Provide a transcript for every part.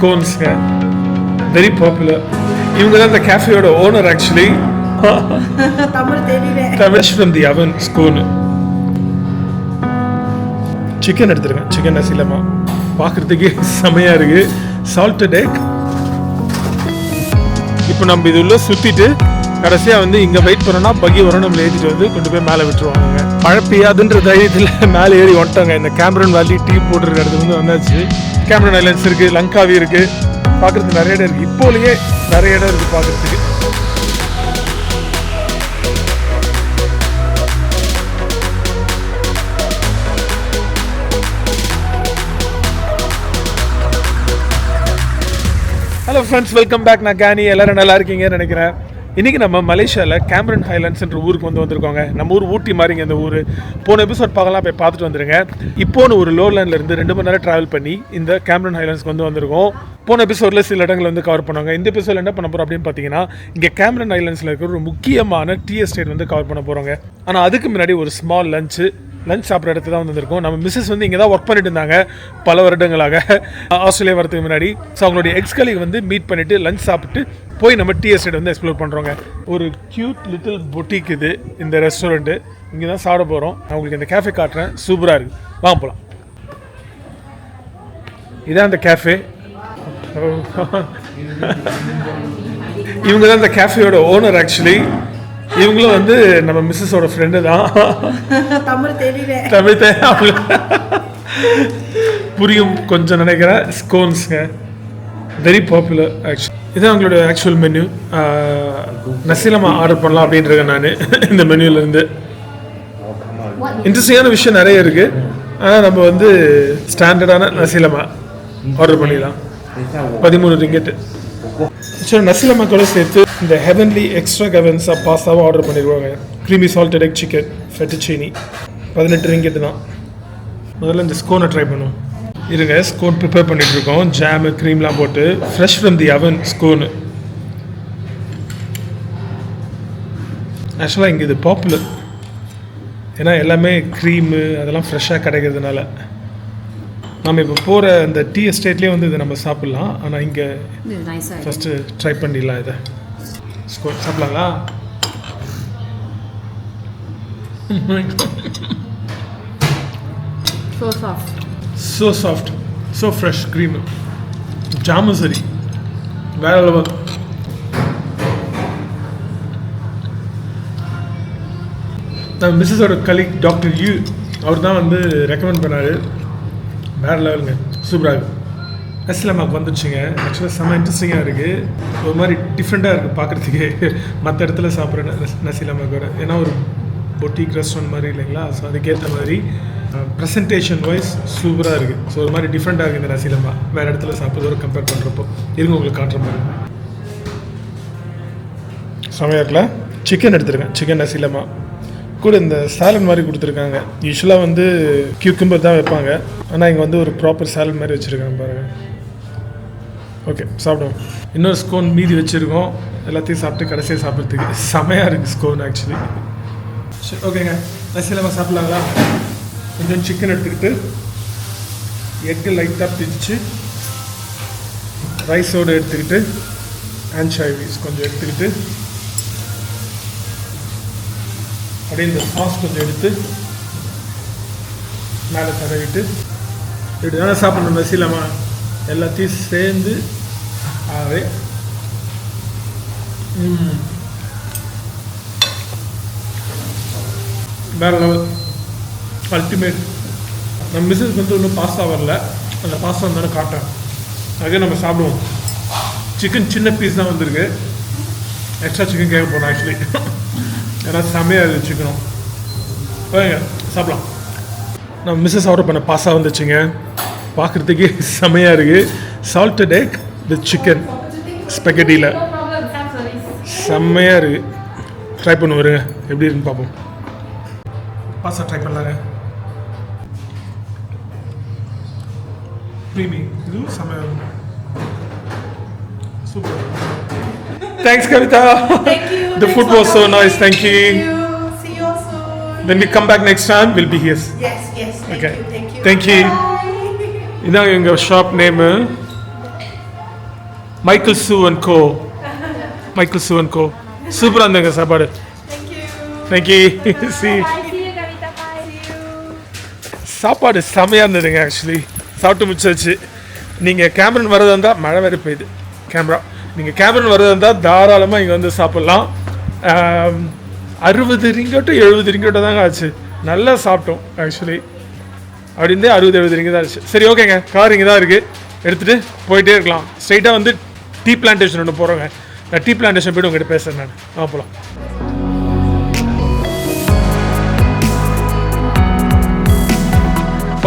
கோன்ஸ்ங்க, very popular. இவங்க தான் இந்த கேஃபேயோட ஓனர் ஆக்சுவலி. தமிழ் from the oven scone. Chicken எடுத்துருக்கேன், சிக்கன் நசிலமா பார்க்குறதுக்கே செமையாக இருக்குது. Salted egg. இப்போ நம்ம இது உள்ள சுற்றிட்டு கடைசியாக வந்து இங்கே வெயிட் பண்ணோன்னா பகி வரும், நம்மளை ஏற்றிட்டு வந்து கொண்டு போய் மேலே விட்டுருவாங்க. மழை பெய்யாதுன்ற தைரியத்தில் மேலே ஏறி வந்துட்டாங்க. இந்த கேமரன் வேலி டீ போட்டுருக்க இடத்துல வந்து வந்தாச்சு. கேமரன் ஐலண்ட்ஸ் இருக்குது, லங்காவி இருக்குது, பார்க்குறதுக்கு நிறைய இடம் இருக்குது. இப்போலேயே நிறைய இடம் இருக்குது பார்க்குறதுக்கு. Hello friends, welcome back. நான் கேனி. எல்லோரும் நல்லா இருக்கீங்கன்னு நினைக்கிறேன். இன்றைக்கி நம்ம மலேசியாவில் கேமரன் ஹைலாண்ட்ஸ்ன்ற ஊருக்கு வந்திருக்கோங்க. நம்ம ஊர் ஊட்டி மாதிரிங்க இந்த ஊர். போன எபிசோட் பார்க்கலாம், போய் பார்த்துட்டு வந்துருங்க. இப்போன்னு ஒரு லோலேண்ட்லேருந்து 2 மணி நேரம் ட்ராவல் பண்ணி இந்த கேமரன் ஹைலாண்ட்ஸ்க்கு வந்திருக்கோம். போன எபிசோடில் சில இடங்கள் வந்து கவர் பண்ணுவாங்க. இந்த எபிசோடில் என்ன பண்ண போகிறோம் அப்படின்னு பார்த்தீங்கன்னா, இங்கே கேமரன் ஐலாண்ட்ஸில் இருக்கிற ஒரு முக்கியமான டீ எஸ்டேட் வந்து கவர் பண்ண போகிறோங்க. ஆனால் அதுக்கு முன்னாடி ஒரு ஸ்மால் லஞ்ச் சாப்பிட்ற இடத்துல தான் வந்திருக்கோம். நம்ம மிஸ்ஸஸ் வந்து இங்கே தான் ஒர்க் பண்ணிட்டு இருந்தாங்க பல வருடங்களாக, ஆஸ்திரேலியா வரதுக்கு முன்னாடி. ஸோ அவங்களுடைய எக்ஸ்கலீக் வந்து மீட் பண்ணிவிட்டு லஞ்ச் சாப்பிட்டு போய் நம்ம டீ எஸ்டேட் வந்து எக்ஸ்ப்ளோர் பண்ணுறோங்க. ஒரு க்யூட் லிட்டில் பொட்டிக் இது இந்த ரெஸ்டாரண்ட்டு. இங்கே தான் சாப்பிட போகிறோம். நான் உங்களுக்கு இந்த கேஃபே காட்டுறேன், சூப்பராக இருக்குது. வாங்க போகலாம். இதான் அந்த கேஃபே. இவங்க தான் இந்த கேஃபேயோட ஓனர் ஆக்சுவலி. இவங்களும் வந்து நம்ம மிஸ்ஸஸோட ஃப்ரெண்டு தான். தமிழ் புரியும் கொஞ்சம் நினைக்கிறேன். ஸ்கோன்ஸுங்க, வெரி பாப்புலர் ஆக்சுவலி. இதுதான் அவங்களோட ஆக்சுவல் மெனு. நசிலமா ஆர்டர் பண்ணலாம் அப்படின்றது நான் இந்த மெனுவிலேருந்து. இன்ட்ரெஸ்டிங்கான விஷயம் நிறைய இருக்குது. ஆனால் நம்ம வந்து ஸ்டாண்டர்டான நசிலமா ஆர்டர் பண்ணிடலாம். 13 ரிங்கெட்டு. நசிலமா கூட சேர்த்து இந்த ஹெவன்லி எக்ஸ்ட்ரா கவன்ஸா பாஸ்தாவும் ஆர்டர் பண்ணிடுவாங்க. Creamy salted egg chicken fettuccine 18 ringgit தான். முதல்ல இந்த ஸ்கோனை ட்ரை பண்ணுவோம். இருங்க, ஸ்கோன் ப்ரிப்பேர் பண்ணிட்டு இருக்கோம். ஜாமு க்ரீம்லாம் போட்டு ஃப்ரெஷ் ஃப்ரம் தி அவன் ஸ்கோனு. ஆக்சுவலாக இங்கே இது பாப்புலர், ஏன்னா எல்லாமே க்ரீமு அதெல்லாம் ஃப்ரெஷ்ஷாக கிடைக்கிறதுனால. நம்ம இப்போ போகிற இந்த டீ எஸ்டேட்லேயே வந்து இதை நம்ம சாப்பிட்லாம். ஆனால் இங்கே ஃபஸ்ட்டு ட்ரை பண்ணிடலாம். இதை ஸ்கோன் சாப்பிட்லாங்களா? So soft, so fresh cream. Jam சரி வேற லெவல். நம்ம மிஸ்ஸஸோட கலீக் டாக்டர் யூ, அவர் தான் வந்து ரெக்கமெண்ட் பண்ணார். வேறு லெவலுங்க, சூப்பராக இருக்குது. நசிலமாக்கு வந்துடுச்சுங்க. ஆக்சுவலாக செம்ம இன்ட்ரெஸ்டிங்காக இருக்குது. ஒரு மாதிரி டிஃப்ரெண்ட்டாக இருக்குது பார்க்குறதுக்கு மற்ற இடத்துல சாப்பிட்ற நசிலமாக்கோட. ஏன்னா ஒரு பொட்டிக் ரெஸ்டாரண்ட் மாதிரி இல்லைங்களா. ஸோ அதுக்கேற்ற மாதிரி ப்ரெசன்டேஷன் வைஸ் சூப்பராக இருக்குது. ஸோ ஒரு மாதிரி டிஃப்ரெண்ட்டாக இருக்குது இந்த நசிலமா வேறு இடத்துல சாப்பிட்றதோட கம்பேர் பண்ணுறப்போ. இருங்க உங்களுக்கு காட்டுற மாதிரி. செமையாக இருக்குல்ல? சிக்கன் எடுத்துருக்கேன், சிக்கன் நசிலமா கூட இந்த சாலட் மாதிரி கொடுத்துருக்காங்க. யூஸ்வலாக வந்து கியூக்கம்பர் தான் வைப்பாங்க, ஆனால் இங்கே வந்து ஒரு ப்ராப்பர் சாலட் மாதிரி வச்சுருக்காங்க பாருங்கள். ஓகே, சாப்பிடுவோம். இன்னொரு ஸ்கோன் மீதி வச்சுருக்கோம். எல்லாத்தையும் சாப்பிட்டு கடைசியாக சாப்பிட்றதுக்கு செமையாக இருக்குது ஸ்கோன் ஆக்சுவலி. சரி, ஓகேங்க, நசிலமா சாப்பிட்லாங்களா? கொஞ்சம் சிக்கன் எடுத்துக்கிட்டு எக்கு லைட்டாக பிரித்து ரைஸோடு எடுத்துக்கிட்டு ஆன்சாய்வீஸ் கொஞ்சம் எடுத்துக்கிட்டு அப்படியே இந்த சாஸ் கொஞ்சம் எடுத்து மேலே தடவிட்டு இப்படி தானே சாப்பிட்ணும் நசிலமா. எல்லாத்தையும் சேர்ந்து ஆவே வேற லெவல், அல்டிமேட். நம்ம மிஸ்ஸஸ் வந்து ஒன்றும் பாஸ்தா வரல, அந்த பாஸ்தா வந்தாலும் காட்டுறேன். அதே நம்ம சாப்பிடுவோம். சிக்கன் சின்ன பீஸ் தான் வந்திருக்கு. எக்ஸ்ட்ரா சிக்கன் கேட்க போனோம் ஆக்சுவலி, ஏன்னா செம்மையாக இருக்குது சிக்கனும். ஓகேங்க, சாப்பிடலாம். நம்ம மிஸ்ஸஸ் ஆர்டர் பண்ண பாஸ்தா வந்துச்சுங்க. பார்க்குறதுக்கே செம்மையாக இருக்குது. சால்டட் எக் வித் சிக்கன் ஸ்பெகட்டியில் செம்மையாக இருக்குது. ட்ரை பண்ண வருங்க, எப்படி இருக்குன்னு பார்ப்போம். பாஸ்தா ட்ரை பண்ணலாங்க. க்ரீமி, இது செம்மையாக super. Thanks, Kavita. Thank you. The food was so nice. Thank you. See you also. When we come back next time, we'll be here. Yes. Okay. Thank you. Thank you. Bye. இதான் எங்கள் shop name. Michael சூ and go. Michael சூ and கோ சூப்பராக இருந்தங்க சாப்பாடு. Thank you. C சாப்பாடு செமையாக இருந்ததுங்க. Actually சாப்பிட்டு முடிச்சாச்சு. நீங்கள் கேமரன் வரதா இருந்தால் மழை வேறு பெய்யுது நீங்கள் கேமரன் வரதா இருந்தால் தாராளமாக இங்கே வந்து சாப்பிட்லாம். 60 ரிங்கோட்டோ 70 ரிங்கோட்டோ தாங்க ஆச்சு. நல்லா சாப்பிட்டோம் ஆக்சுவலி. அப்படின்றே 60-70 ரிங்கு தான் ஆச்சு. சரி ஓகேங்க, கார் இங்கே தான் இருக்குது, எடுத்துகிட்டு போயிட்டே இருக்கலாம். ஸ்ட்ரைட்டாக வந்து டீ பிளான்டேஷன் ஒன்று போகிறோங்க. நான் டீ பிளான்டேஷன் போய்ட்டு உங்கள்கிட்ட பேசுகிறேன் நான். போகலாம்.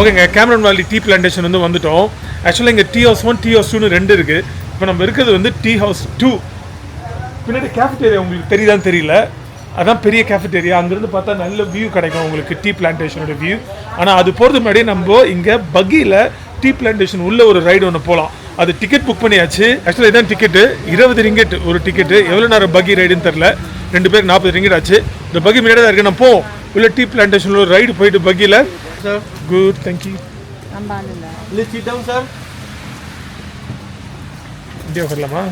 ஓகேங்க, கேமரன் வேலி டீ பிளான்டேஷன் வந்து வந்துட்டோம். ஆக்சுவலாக இங்கே டீ ஹவுஸ் 1 டீ ஹவுஸ் 2 2 இருக்குது. இப்போ நம்ம இருக்கிறது வந்து டீ ஹவுஸ் 2. பின்னாடி கேஃபிட்டேரியா உங்களுக்கு தெரியுதான்னு தெரியல, அதான் பெரிய கேஃபிட்டேரியா. அங்கேருந்து பார்த்தா நல்ல வியூ கிடைக்கும் உங்களுக்கு டீ பிளான்டேஷனோட வியூ. ஆனால் அது போகிறது முன்னாடி நம்ம இங்கே பக்கியில் டீ பிளான்டேஷன் உள்ள ஒரு ரைடு ஒன்று போகலாம். அது டிக்கெட் புக் பண்ணியாச்சு. ஆக்சுவலாக இதான் டிக்கெட்டு 20 ரிங்கெட் ஒரு டிக்கெட்டு. எவ்வளோ நேரம் பக்கி ரைடுன்னு தெரில. 2 பேருக்கு 40 ரிங்கெட் ஆச்சு. இந்த பக்கி முன்னாடி தான் இருக்குது. நான் போவோம் உள்ள டீ பிளான்டேஷனில் ஒரு ரைடு போயிட்டு பக்கியில். Sir good, thank you. Sir India வரலாமா?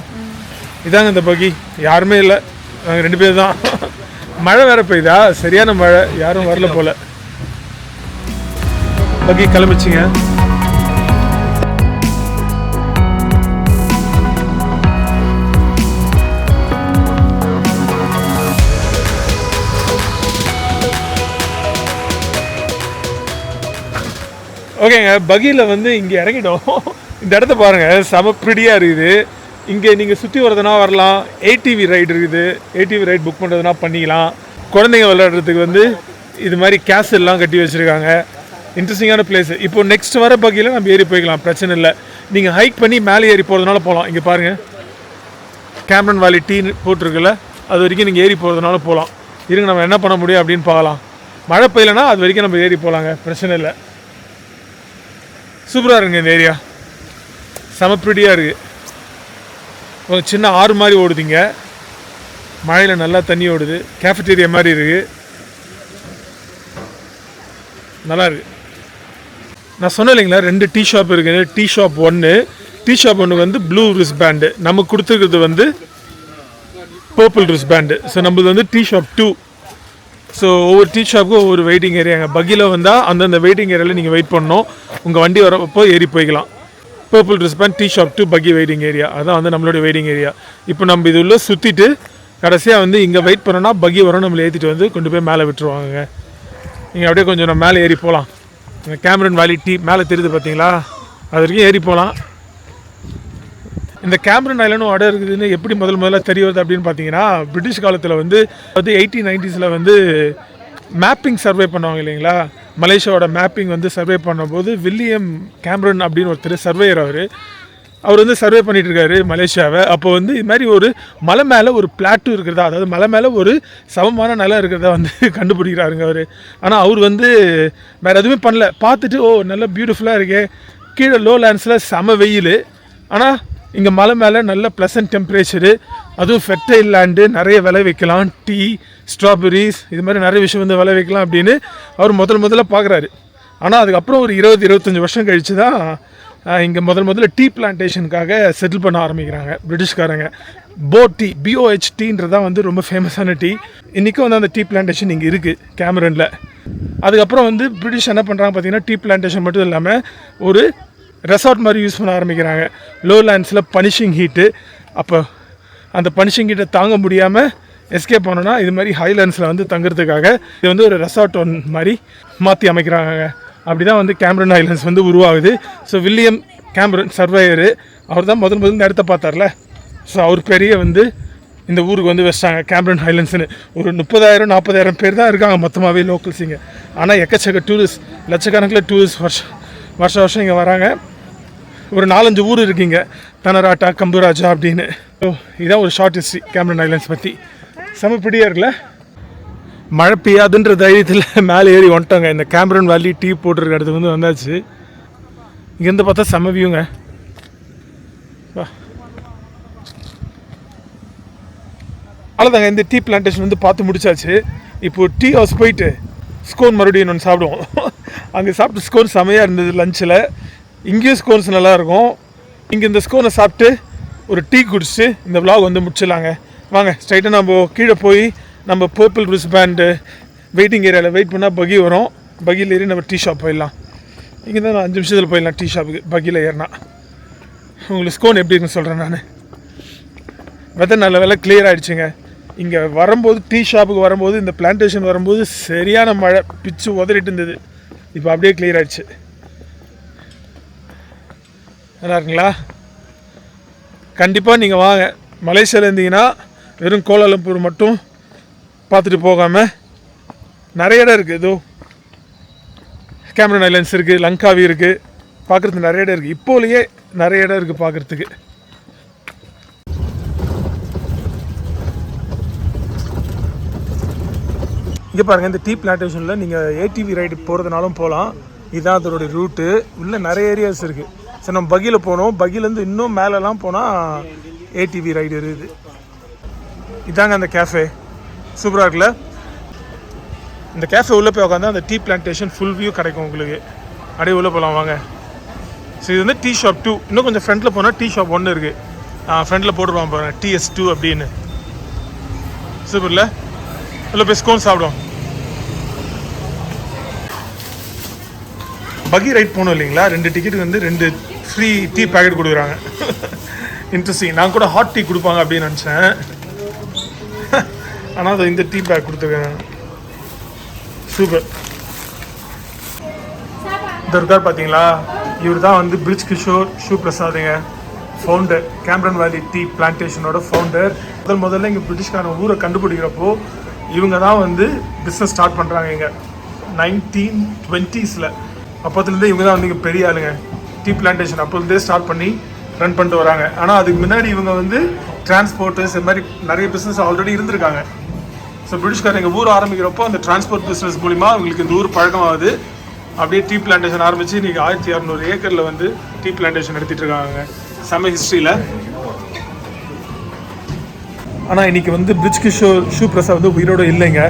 இதாங்க இந்த பக்கி. யாருமே இல்லை, நாங்கள் 2 பேர் தான். மழை வேற பெய்யுதா, சரியான மழை, யாரும் வரல போல. பக்கி கிளம்பிச்சிங்க. ஓகேங்க, பகியில் வந்து இங்கே இறங்கிட்டோம். இந்த இடத்த பாருங்கள், செம ப்ரிடியாக இருக்குது. இங்கே நீங்கள் சுற்றி வரதுனா வரலாம். ஏடிவி ரைடு இருக்குது. ஏடிவி ரைடு புக் பண்ணுறதுனா பண்ணிக்கலாம். குழந்தைங்க விளையாடுறதுக்கு வந்து இது மாதிரி கேசல்லாம் கட்டி வச்சுருக்காங்க. இன்ட்ரெஸ்டிங்கான பிளேஸ். இப்போ நெக்ஸ்ட் வர பகியில் நம்ம ஏறி போய்க்கலாம், பிரச்சனை இல்லை. நீங்கள் ஹைக் பண்ணி மேலே ஏறி போகிறதுனால போகலாம். இங்கே பாருங்கள், கேமரன் வேலி டீ போட்டிருக்குல்ல, அது வரைக்கும் நீங்கள் ஏறி போகிறதுனால போகலாம். இருங்க, நம்ம என்ன பண்ண முடியும் அப்படின்னு பார்க்கலாம். மழை பெய்யலைன்னா அது வரைக்கும் நம்ம ஏறி போகலாங்க, பிரச்சனை இல்லை. சூப்பராக இருக்குங்க இந்த ஏரியா, செம ப்ரிட்டியாக இருக்குது. ஒரு சின்ன ஆறு மாதிரி ஓடுதுங்க, மழையில் நல்லா தண்ணி ஓடுது. கேஃபிட்டேரியா மாதிரி இருக்குது, நல்லா இருக்குது. நான் சொன்னேன் இல்லைங்களா, 2 டீ ஷாப் இருக்குது. டீ ஷாப் 1, டீ ஷாப் 1 வந்து ப்ளூ ரிஸ் பேண்டு, நமக்கு கொடுத்துருக்கிறது வந்து பர்பிள் ரிஸ் பேண்டு. ஸோ நம்மளது வந்து டீ ஷாப் 2. ஸோ ஒவ்வொரு டீ ஷாப்புக்கும் ஒவ்வொரு வெயிட்டிங் ஏரியாங்க. பக்கியில் வந்தால் அந்தந்த வெயிட்டிங் ஏரியாவில் நீங்கள் வெயிட் பண்ணணும். உங்கள் வண்டி வரப்போ ஏறி போய்க்கலாம். பர்பிள் ரிஸ் பேண்ட் டீ ஷாப் 2 பக்கி வெயிட்டிங் ஏரியா, அதான் வந்து நம்மளுடைய வெயிட்டிங் ஏரியா. இப்போ நம்ம இது உள்ள சுற்றிட்டு கடைசியாக வந்து இங்கே வெயிட் பண்ணோன்னா பக்கி வரும், நம்மளை ஏற்றிட்டு வந்து கொண்டு போய் மேலே விட்டுருவாங்க. நீங்கள் அப்படியே கொஞ்சம் நம்ம மேலே ஏறி போகலாம். கேமரன் வேலி டீ மேலே தெரியுது பார்த்தீங்களா, அது வரைக்கும் ஏறி போகலாம். இந்த கேமரன் ஐலண்டும் இடம் இருக்குதுன்னு எப்படி முதல்ல தெரிய வருது அப்படின்னு பார்த்தீங்கன்னா, பிரிட்டிஷ் காலத்தில் வந்து 1890s வந்து மேப்பிங் சர்வே பண்ணுவாங்க இல்லைங்களா, மலேசியாவோட மேப்பிங் வந்து சர்வே பண்ணும்போது வில்லியம் கேமரன் அப்படின்னு ஒருத்தர் சர்வேயர், அவர் வந்து சர்வே பண்ணிட்டு இருக்காரு மலேசியாவை. அப்போ வந்து இது மாதிரி ஒரு மலை மேலே ஒரு பிளாட்டு இருக்கிறதா, அதாவது மலை மேலே ஒரு சமமான நிலம் இருக்கிறதா வந்து கண்டுபிடிக்கிறாருங்க அவர். ஆனால் அவர் வந்து வேறு எதுவுமே பண்ணல, பார்த்துட்டு ஓ நல்லா பியூட்டிஃபுல்லாக இருக்கே, கீழே லோ லேண்ட்ஸில் செம வெயில், ஆனால் இங்கே மலை மேலே நல்ல ப்ளசன்ட் டெம்பரேச்சரு, அதுவும் ஃபெர்டைல் லேண்டு, நிறைய விளை வைக்கலாம், டீ, ஸ்ட்ராபெரிஸ், இது மாதிரி நிறைய விஷயம் வந்து விளை வைக்கலாம் அப்படின்னு அவர் முதல்ல பார்க்குறாரு. ஆனால் அதுக்கப்புறம் ஒரு 20-25 வருஷம் கழித்து தான் இங்கே முதல்ல டீ பிளான்டேஷனுக்காக செட்டில் பண்ண ஆரம்பிக்கிறாங்க பிரிட்டிஷ்காரங்க. போட்டி BOHTன்றதான் வந்து ரொம்ப ஃபேமஸான டீ. இன்றைக்கும் வந்து அந்த டீ பிளான்டேஷன் இங்கே இருக்குது கேமரனில். அதுக்கப்புறம் வந்து பிரிட்டிஷ் என்ன பண்ணுறாங்க பார்த்தீங்கன்னா, டீ பிளான்டேஷன் மட்டும் இல்லாமல் ஒரு ரெசார்ட் மாதிரி யூஸ் பண்ண ஆரம்பிக்கிறாங்க. லோ லேண்ட்ஸில் பனிஷிங் ஹீட்டு, அப்போ அந்த பனிஷிங் ஹீட்டை தாங்க முடியாமல் எஸ்கேப் பண்ணோன்னா இது மாதிரி ஹைலேண்ட்ஸில் வந்து தங்குறதுக்காக இது வந்து ஒரு ரெசார்ட் மாதிரி மாற்றி அமைக்கிறாங்க. அப்படி தான் வந்து கேமரன் ஐலண்ட்ஸ் வந்து உருவாகுது. ஸோ வில்லியம் கேமரன் சர்வேயரு, அவர் தான் முதல் இந்த இடத்த பார்த்தார்ல, ஸோ அவர் பெரிய வந்து இந்த ஊருக்கு வந்து வச்சிட்டாங்க கேமரன் ஹைலண்ட்ஸ்னு. ஒரு 30,000-40,000 பேர் தான் இருக்காங்க மொத்தமாகவே லோக்கல்ஸ் இங்கே. ஆனால் எக்கச்சக்க டூரிஸ்ட், லட்சக்கணக்கில் டூரிஸ்ட் வருஷம் இங்கே வராங்க. ஒரு 4-5 ஊர் இருக்குங்க, தனராட்டா, கம்புராஜா அப்படின்னு. ஸோ இதான் ஒரு ஷார்ட் ஹிஸ்ட்ரி கேமரன் ஐலண்ட்ஸ் பற்றி. செம பிடியாக இருக்குல்ல. மழை பெய்யாதுன்ற தைரியத்தில் மேலே ஏறி வந்துட்டாங்க. இந்த கேமரன் வேலி டீ போட்டிருக்க இடத்துக்கு வந்து வந்தாச்சு. இங்கேருந்து பார்த்தா செம வியூங்க. அவ்வளோதாங்க, இந்த டீ பிளான்டேஷன் வந்து பார்த்து முடிச்சாச்சு. இப்போது டீ ஹவுஸ் போயிட்டு ஸ்கோன் மறுபடியும் ஒன்று சாப்பிடுவோம். அங்கே சாப்பிட்டு ஸ்கோன் செமையாக இருந்தது லஞ்சில். இங்கேயும் ஸ்கோன்ஸ் நல்லாயிருக்கும். இங்கே இந்த ஸ்கோனை சாப்பிட்டு ஒரு டீ குடிச்சு இந்த vlog வந்து முடிச்சிடலாங்க. வாங்க ஸ்ட்ரைட்டாக நம்ம கீழே போய் நம்ம பர்பிள் ரிஸ் பேண்டு வெயிட்டிங் ஏரியாவில் வெயிட் பண்ணால் பகி வரும். பகியில் ஏறி நம்ம டீ ஷாப் போயிடலாம். இங்கே தான் 5 நிமிஷத்தில் போயிடலாம் டீ ஷாப்புக்கு பகியில் ஏறினா. உங்களுக்கு ஸ்கோன் எப்படி இருக்குன்னு சொல்கிறேன் நான். வெதர் நல்ல வேலை கிளியர் ஆகிடுச்சுங்க. இங்கே வரும்போது டீ ஷாப்புக்கு வரும்போது இந்த பிளான்டேஷன் வரும்போது சரியான மழை பிச்சு உதறிட்டு இருந்தது. இப்போ அப்படியே கிளியர் ஆகிடுச்சு. நல்லா இருக்குங்களா? கண்டிப்பாக நீங்கள் வாங்க. மலேசியாவில் இருந்தீங்கன்னா வெறும் கோலாலம்பூர் மட்டும் பார்த்துட்டு போகாமல் நிறைய இடம் இருக்குது. ஏதோ கேமரன் ஐலண்ட்ஸ் இருக்குது, லங்காவி இருக்குது, பார்க்குறதுக்கு நிறைய இடம் இருக்குது. இப்போலேயே நிறைய இடம் இருக்குது பார்க்குறதுக்கு. இங்கே பாருங்கள், இந்த டீ பிளான்டேஷனில் நீங்கள் ஏடிவி ரைடு போகிறதுனாலும் போகலாம். இதுதான் அதோடைய ரூட்டு. உள்ளே நிறைய ஏரியாஸ் இருக்குது. சரி, நம்ம பகியில் போனோம். பகிலேருந்து இன்னும் மேலெலாம் போனால் ஏடிவி ரைடு இருக்குது. இதாங்க அந்த கேஃபே. சூப்பராக இருக்குல்ல? இந்த கேஃபே உள்ளே போய் உட்காந்து அந்த டீ பிளான்டேஷன் ஃபுல் வியூ கிடைக்கும் உங்களுக்கு. அப்படியே உள்ளே போகலாம் வாங்க. ஸோ இது வந்து டீ ஷாப் 2. இன்னும் கொஞ்சம் ஃப்ரண்ட்டில் போனால் டீ ஷாப் 1 இருக்குது. ஃப்ரண்ட்டில் போட்டுருவான் பாருங்க, TS2 அப்படின்னு. சூப்பர்ல? உள்ளே போய் ஸ்கோன் சாப்பிடும். பகி ரைட் போகணும் இல்லைங்களா? 2 டிக்கெட்டுக்கு வந்து 2 ஃப்ரீ டீ பேக்கெட் கொடுக்குறாங்க. இன்ட்ரெஸ்டிங். நான் கூட ஹாட் டீ கொடுப்பாங்க அப்படின்னு நினச்சேன். ஆனால் அது இந்த டீ பேக் கொடுத்துருக்கேன். சூப்பர். இந்த இருக்கார் பார்த்தீங்களா? இவர் தான் வந்து பிரிஜ் கிஷோர் ஷூ பிரசாதுங்க, ஃபவுண்டர். கேமரன் வேலி டீ பிளான்டேஷனோட ஃபவுண்டர். முதல்ல இங்கே பிரிட்டிஷ்கான ஊரை கண்டுபிடிக்கிறப்போ இவங்க தான் வந்து பிஸ்னஸ் ஸ்டார்ட் பண்ணுறாங்க இங்கே 1920s. அப்போத்துலேருந்தே இவங்க தான் வந்து இங்கே பெரிய ஆளுங்க. டீ பிளான்டேஷன் அப்போலேருந்தே ஸ்டார்ட் பண்ணி ரன் பண்ணிட்டு வராங்க. ஆனால் அதுக்கு முன்னாடி இவங்க வந்து டிரான்ஸ்போர்ட்டர்ஸ் இது மாதிரி நிறைய பிஸ்னஸ் ஆல்ரெடி இருந்திருக்காங்க. ஸோ பிரிட்டிஷ்காரங்க எங்கள் ஊர் ஆரம்பிக்கிறப்போ அந்த டிரான்ஸ்போர்ட் பிஸ்னஸ் மூலிமா அவங்களுக்கு இந்த ஊர் பழக்கமாகுது. அப்படியே டீ பிளான்டேஷன் ஆரம்பித்து இன்றைக்கி 1600 ஏக்கரில் வந்து டீ பிளான்டேஷன் எடுத்துகிட்டு இருக்காங்க செம்ம ஹிஸ்ட்ரியில். ஆனால் இன்றைக்கி வந்து பிரிஜ் கிஷோர் ஷூ பிரசாத் வந்து உயிரோடு இல்லைங்க.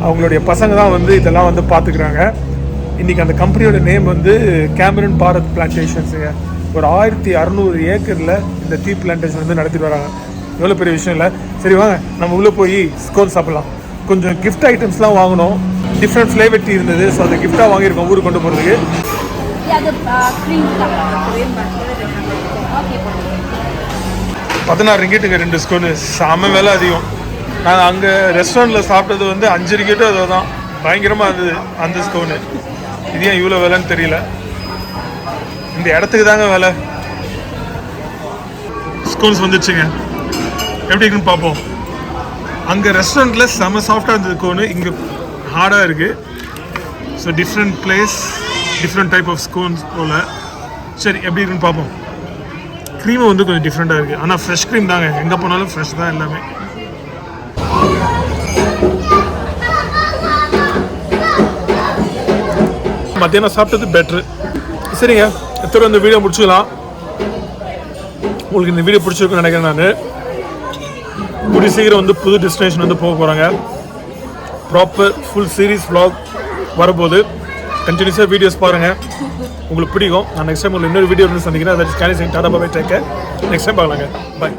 அவங்களுடைய பசங்க தான் வந்து இதெல்லாம் வந்து பார்த்துக்கிறாங்க. இன்றைக்கி அந்த கம்பெனியோட நேம் வந்து கேமரன் பாரத் பிளான்டேஷன்ஸுங்க. ஒரு 1600 ஏக்கரில் இந்த டீ பிளான்டேஷன் வந்து நடத்திட்டு வராங்க. எவ்வளோ பெரிய விஷயம் இல்லை? சரி வாங்க நம்ம உள்ளே போய் ஸ்கோன் சாப்பிட்லாம். கொஞ்சம் கிஃப்ட் ஐட்டம்ஸ்லாம் வாங்கணும். டிஃப்ரெண்ட் ஃப்ளேவர் டீ இருந்தது. ஸோ அதை கிஃப்டாக வாங்கியிருக்கோம் ஊருக்கு கொண்டு போகிறதுக்கு. 16 ரிங்கிட்டுங்க 2 ஸ்கோனு. செம்ம விலை அதிகம். நாங்கள் அங்கே ரெஸ்டாரண்ட்டில் சாப்பிட்டது வந்து 5 ரிங்கிட்டு அதை தான் பயங்கரமாக இருந்தது அந்த ஸ்கோனு. இது ஏன் இவ்வளோ விலைன்னு தெரியல. இந்த இடத்துக்கு தாங்க வேலை. ஸ்கோன்ஸ் வந்துச்சுங்க. எப்படி இருக்குன்னு பார்ப்போம். அங்கே ரெஸ்டாரண்ட்டில் செம்ம சாஃப்டாக இருந்தது கோனு, இங்கே ஹார்டாக இருக்குது. So different place, different type of scones போல். சரி எப்படி இருக்குன்னு பார்ப்போம். க்ரீமும் வந்து கொஞ்சம் டிஃப்ரெண்ட்டாக இருக்குது. ஆனால் ஃப்ரெஷ் க்ரீம் தாங்க, எங்கே போனாலும் ஃப்ரெஷ் தான் எல்லாமே. மத்தியானம் சாப்பிட்டது பெட்ரு. சரிங்க, எத்தனை இந்த வீடியோ முடிச்சுக்கலாம். உங்களுக்கு இந்த வீடியோ பிடிச்சிருக்குன்னு நினைக்கிறேன். நான் கூடிய சீக்கிரம் வந்து புது டெஸ்டினேஷன் வந்து போக போகிறாங்க. ப்ராப்பர் ஃபுல் சீரீஸ் vlog வரப்போது. கண்டினியூஸாக வீடியோஸ் பாருங்கள், உங்களுக்கு பிடிக்கும். நான் நெக்ஸ்ட் டைம் உங்களுக்கு இன்னொரு வீடியோ வந்து சந்திக்கிறேன். அதை scanning Tata bye take care. Next time பார்க்கலாங்க. பாய்.